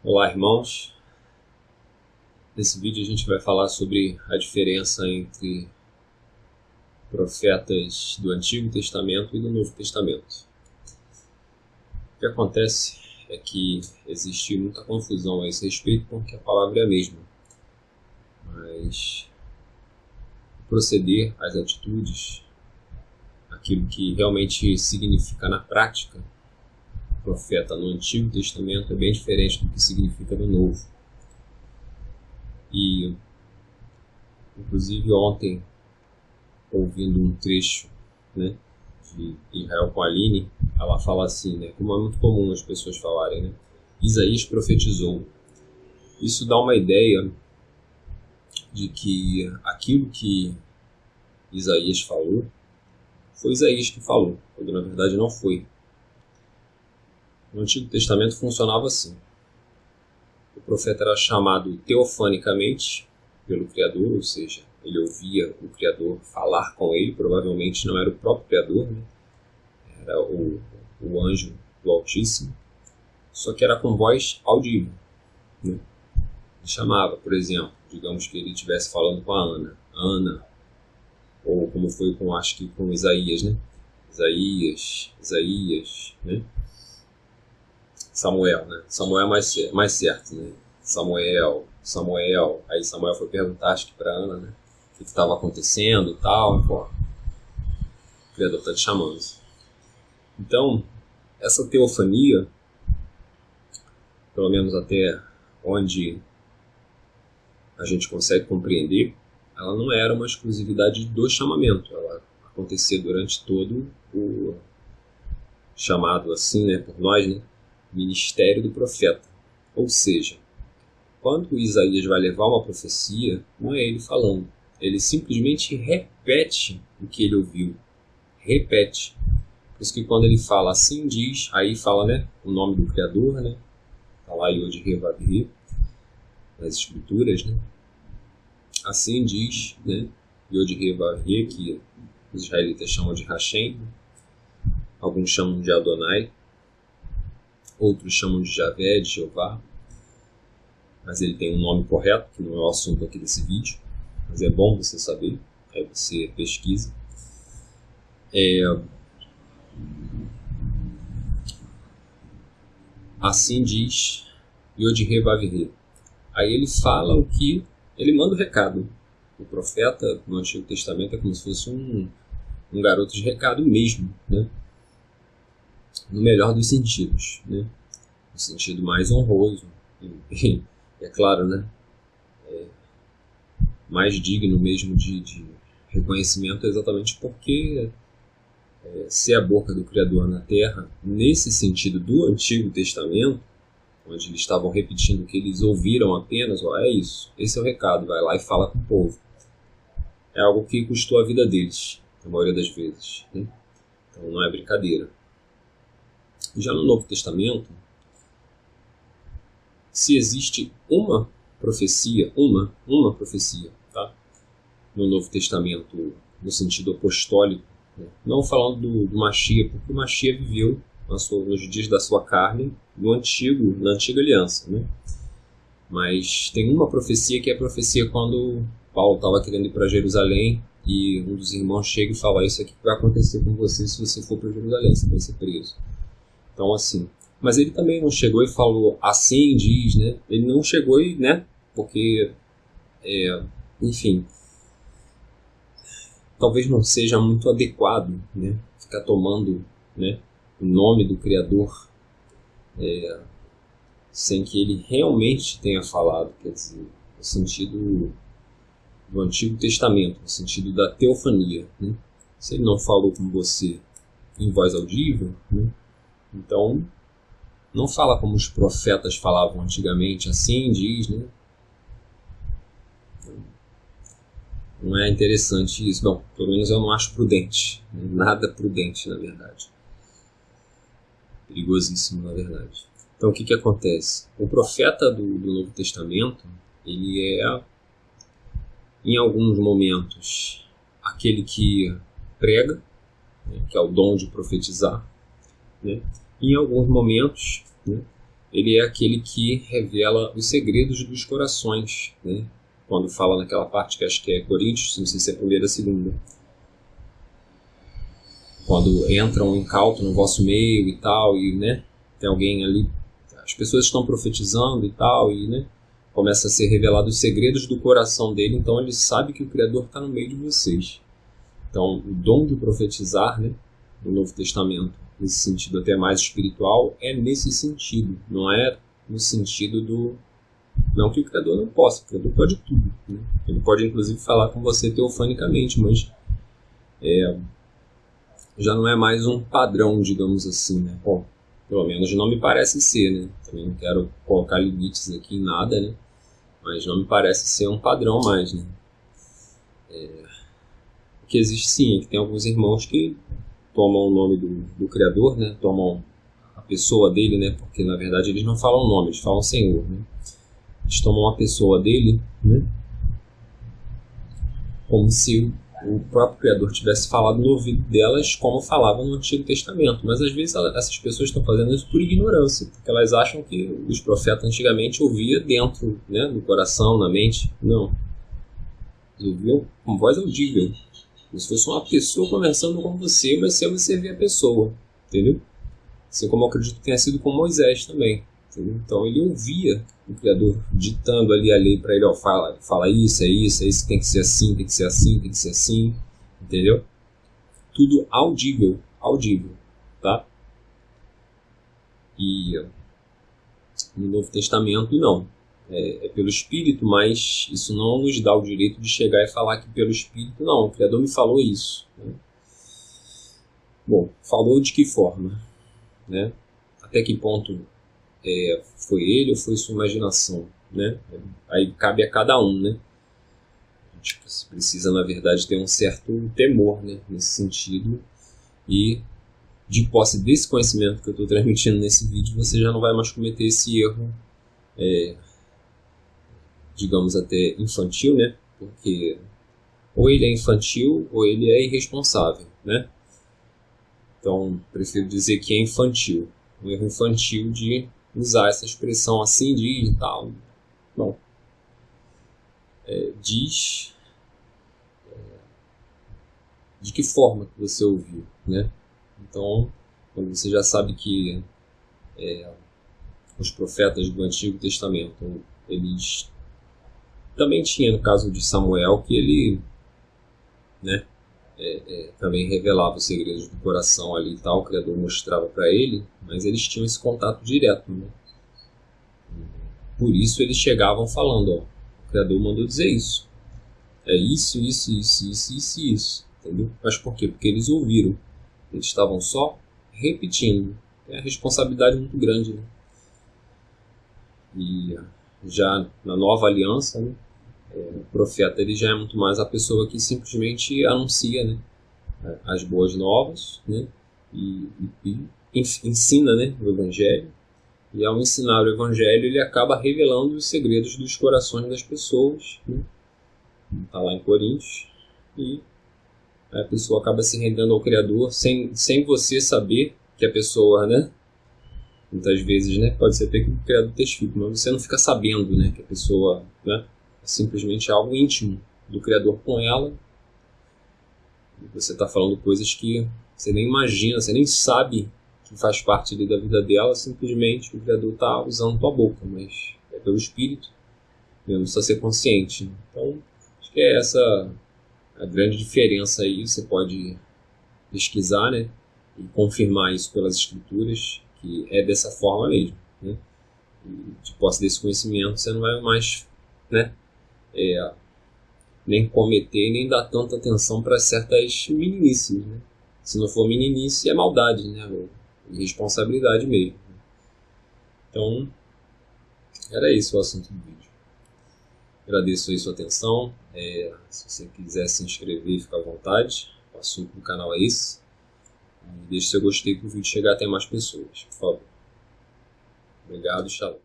Olá, irmãos. Nesse vídeo a gente vai falar sobre a diferença entre profetas do Antigo Testamento e do Novo Testamento. O que acontece é que existe muita confusão a esse respeito porque a palavra é a mesma, mas o proceder, as atitudes, aquilo que realmente significa na prática profeta no Antigo Testamento é bem diferente do que significa no Novo. E, inclusive, ontem, ouvindo um trecho, de Israel com a Aline, ela fala assim, como é muito comum as pessoas falarem, Isaías profetizou. Isso dá uma ideia de que aquilo que Isaías falou, foi Isaías que falou, quando na verdade não foi. No Antigo Testamento funcionava assim. O profeta era chamado teofanicamente pelo Criador, ou seja, ele ouvia o Criador falar com ele, provavelmente não era o próprio Criador, era o anjo do Altíssimo, só que era com voz audível. Ele chamava, por exemplo, digamos que ele estivesse falando com a Ana, ou como foi acho que com Isaías, Isaías, Samuel, Samuel é mais certo, Samuel, aí Samuel foi perguntar, acho que para Ana, o que estava acontecendo e tal, o Criador está te chamando. Então, essa teofania, pelo menos até onde a gente consegue compreender, ela não era uma exclusividade do chamamento, ela acontecia durante todo o chamado assim, por nós, ministério do profeta. Ou seja, quando Isaías vai levar uma profecia, não é ele falando, ele simplesmente repete o que ele ouviu. Repete. Por isso que quando ele fala assim diz, aí fala o nome do Criador, está lá Yod-Heh-Vav-Heh, nas escrituras, assim diz, Yod-Heh-Vav-Heh, que os israelitas chamam de Hashem, alguns chamam de Adonai, outros chamam de Javé, de Jeová, mas ele tem um nome correto, que não é o assunto aqui desse vídeo, mas é bom você saber, aí você pesquisa. Assim diz Yod-Heh-Vav-Heh. Aí ele fala o que, ele manda o recado. O profeta no Antigo Testamento é como se fosse um garoto de recado mesmo, no melhor dos sentidos, no sentido mais honroso e é claro, mais digno mesmo de reconhecimento, exatamente porque ser a boca do Criador na Terra, nesse sentido do Antigo Testamento, onde eles estavam repetindo o que eles ouviram apenas, é isso, esse é o recado, vai lá e fala com o povo. É algo que custou a vida deles, na maioria das vezes, Então não é brincadeira. Já no Novo Testamento, se existe uma profecia, uma profecia, no Novo Testamento, no sentido apostólico, não falando do Mashiach, porque o Mashiach viveu nos dias da sua carne, na antiga aliança, Mas tem uma profecia que é a profecia quando Paulo estava querendo ir para Jerusalém e um dos irmãos chega e fala: isso aqui vai acontecer com você se você for para Jerusalém, você vai ser preso. Então, assim, mas ele também não chegou e falou, assim diz, Ele não chegou e, porque, enfim, talvez não seja muito adequado, ficar tomando, o nome do Criador sem que ele realmente tenha falado, quer dizer, no sentido do Antigo Testamento, no sentido da teofania, Se ele não falou com você em voz audível, então, não fala como os profetas falavam antigamente, assim diz, Não é interessante isso. Não, pelo menos eu não acho prudente. Nada prudente, na verdade. Perigosíssimo, na verdade. Então, o que acontece? O profeta do Novo Testamento, ele é, em alguns momentos, aquele que prega, que é o dom de profetizar, Em alguns momentos, ele é aquele que revela os segredos dos corações, né? Quando fala naquela parte que acho que é Coríntios, não sei se é a primeira ou a segunda. Quando entra um incauto no vosso meio e tal, e, né, tem alguém ali, as pessoas estão profetizando e tal, e, né, começa a ser revelado os segredos do coração dele, então ele sabe que o Criador está no meio de vocês. Então, o dom de profetizar, né, no Novo Testamento, nesse sentido até mais espiritual, é nesse sentido, não é no sentido do... Não que o Criador não possa, o Criador pode tudo, né? Ele pode inclusive falar com você teofanicamente, mas já não é mais um padrão, digamos assim, né? Bom, pelo menos não me parece ser, né? Também não quero colocar limites aqui em nada, né? Mas não me parece ser um padrão mais, né? O que existe sim é que tem alguns irmãos que tomam o nome do Criador, né? Tomam a pessoa dele, né? Porque na verdade eles não falam o nome, eles falam Senhor, né? Eles tomam a pessoa dele, né? Como se o próprio Criador tivesse falado no ouvido delas como falava no Antigo Testamento. Mas às vezes essas pessoas estão fazendo isso por ignorância, porque elas acham que os profetas antigamente ouviam dentro, né, do coração, na mente. Não. Eles ouviam com voz audível. Como se fosse uma pessoa conversando com você, mas sem você ver a pessoa. Entendeu? Assim como eu acredito que tenha sido com Moisés também. Entendeu? Então ele ouvia o Criador ditando ali a lei para ele, ó, fala isso, é isso, tem que ser assim, tem que ser assim, tem que ser assim, entendeu? Tudo audível, tá? E no Novo Testamento não, é pelo Espírito, mas isso não nos dá o direito de chegar e falar que pelo Espírito não, o Criador me falou isso, né? Bom, falou de que forma, né? Até que ponto foi ele ou foi sua imaginação, né? Aí cabe a cada um, né? A gente precisa, na verdade, ter um certo temor, né, nesse sentido, e de posse desse conhecimento que eu estou transmitindo nesse vídeo, você já não vai mais cometer esse erro, digamos até infantil, né? Porque ou ele é infantil ou ele é irresponsável, né? Então, prefiro dizer que é infantil, um erro infantil de usar essa expressão assim, diz e tal. Bom, diz de que forma que você ouviu, né? Então, quando você já sabe que os profetas do Antigo Testamento, eles também tinha no caso de Samuel que ele, né, também revelava os segredos do coração ali e tal, o Criador mostrava para ele, mas eles tinham esse contato direto, né? Por isso eles chegavam falando, ó, o Criador mandou dizer isso, é isso, entendeu? Mas por quê? Porque eles ouviram, eles estavam só repetindo, é a responsabilidade muito grande, né? E já na nova aliança, né, o profeta ele já é muito mais a pessoa que simplesmente anuncia, né, as boas novas, né, e ensina, né, o Evangelho. E ao ensinar o Evangelho, ele acaba revelando os segredos dos corações das pessoas, né? Está lá em Coríntios. E a pessoa acaba se rendendo ao Criador sem você saber que a pessoa, né? Muitas vezes, né? Pode ser até que o Criador testifique, mas você não fica sabendo, né? Que a pessoa, né? É simplesmente algo íntimo do Criador com ela. E você está falando coisas que você nem imagina, você nem sabe que faz parte da vida dela, simplesmente o Criador está usando tua boca, mas é pelo Espírito, não precisa ser consciente. Então, acho que é essa a grande diferença aí. Você pode pesquisar, né, e confirmar isso pelas Escrituras, que é dessa forma mesmo, né? E de posse desse conhecimento, você não vai mais, né, nem cometer, nem dar tanta atenção para certas meninices, né? Se não for meninice, é maldade, né? Irresponsabilidade mesmo. Então, era isso o assunto do vídeo. Agradeço aí sua atenção. Se você quiser se inscrever, fica à vontade. O assunto do canal é esse. E deixe seu gostei para o vídeo chegar até mais pessoas, por favor. Obrigado, tchau.